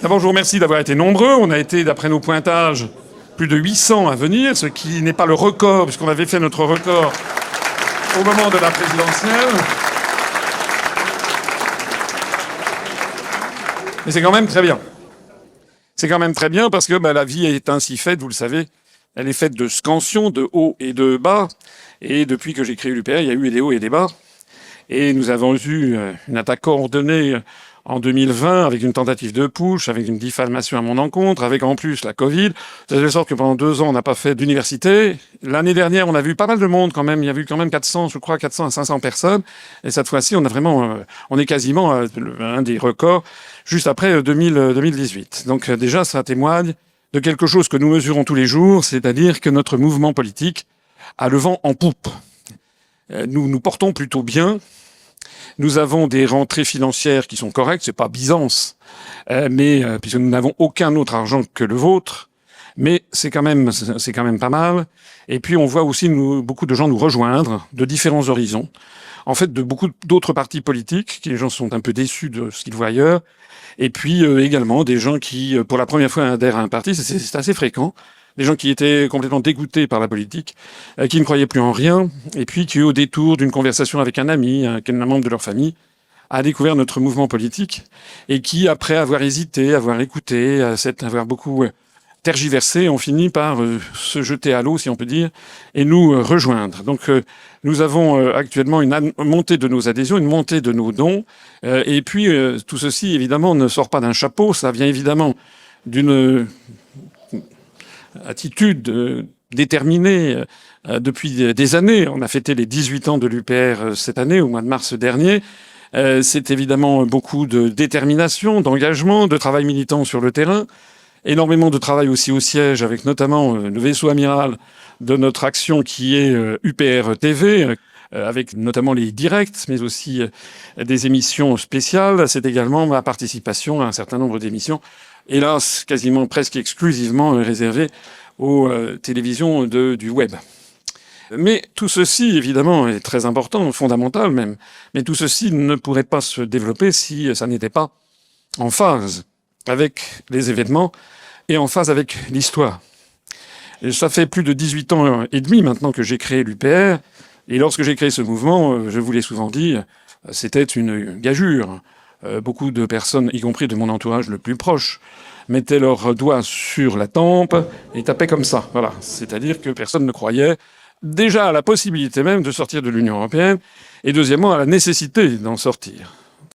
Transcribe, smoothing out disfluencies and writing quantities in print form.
D'abord, je vous remercie d'avoir été nombreux. On a été, d'après nos pointages, plus de 800 à venir, ce qui n'est pas le record, puisqu'on avait fait notre record au moment de la présidentielle. Mais c'est quand même très bien. C'est quand même très bien parce que la vie est ainsi faite, vous le savez. Elle est faite de scansions, de hauts et de bas. Et depuis que j'ai créé l'UPR, il y a eu des hauts et des bas. Et nous avons eu une attaque coordonnée en 2020 avec une tentative de putsch, avec une diffamation à mon encontre, avec en plus la Covid. De telle sorte que pendant 2 ans, on n'a pas fait d'université. L'année dernière, on a vu pas mal de monde quand même. Il y a eu quand même 400, je crois, 400 à 500 personnes. Et cette fois-ci, on est quasiment un des records juste après 2018. Donc déjà, ça témoigne de quelque chose que nous mesurons tous les jours, c'est-à-dire que notre mouvement politique a le vent en poupe. Nous nous portons plutôt bien. Nous avons des rentrées financières qui sont correctes, c'est pas Byzance, puisque nous n'avons aucun autre argent que le vôtre, mais c'est quand même pas mal. Et puis on voit aussi beaucoup de gens nous rejoindre de différents horizons, en fait de beaucoup d'autres partis politiques, qui les gens sont un peu déçus de ce qu'ils voient ailleurs, et puis également des gens qui, pour la première fois, adhèrent à un parti, c'est assez fréquent. Des gens qui étaient complètement dégoûtés par la politique, qui ne croyaient plus en rien, et puis qui, au détour d'une conversation avec un ami, un membre de leur famille, a découvert notre mouvement politique, et qui, après avoir hésité, avoir écouté, avoir beaucoup tergiversé, ont fini par se jeter à l'eau, si on peut dire, et nous rejoindre. Donc nous avons actuellement une montée de nos adhésions, une montée de nos dons, et puis tout ceci, évidemment, ne sort pas d'un chapeau, ça vient évidemment d'une attitude déterminée depuis des années. On a fêté les 18 ans de l'UPR cette année, au mois de mars dernier. C'est évidemment beaucoup de détermination, d'engagement, de travail militant sur le terrain, énormément de travail aussi au siège, avec notamment le vaisseau amiral de notre action qui est UPR TV, avec notamment les directs, mais aussi des émissions spéciales. C'est également ma participation à un certain nombre d'émissions, hélas, quasiment presque exclusivement réservé aux télévisions du web. Mais tout ceci, évidemment, est très important, fondamental même. Mais tout ceci ne pourrait pas se développer si ça n'était pas en phase avec les événements et en phase avec l'histoire. Et ça fait plus de 18 ans et demi maintenant que j'ai créé l'UPR. Et lorsque j'ai créé ce mouvement, je vous l'ai souvent dit, c'était une gageure. Beaucoup de personnes, y compris de mon entourage le plus proche, mettaient leurs doigts sur la tempe et tapaient comme ça. Voilà. C'est-à-dire que personne ne croyait déjà à la possibilité même de sortir de l'Union européenne et deuxièmement à la nécessité d'en sortir.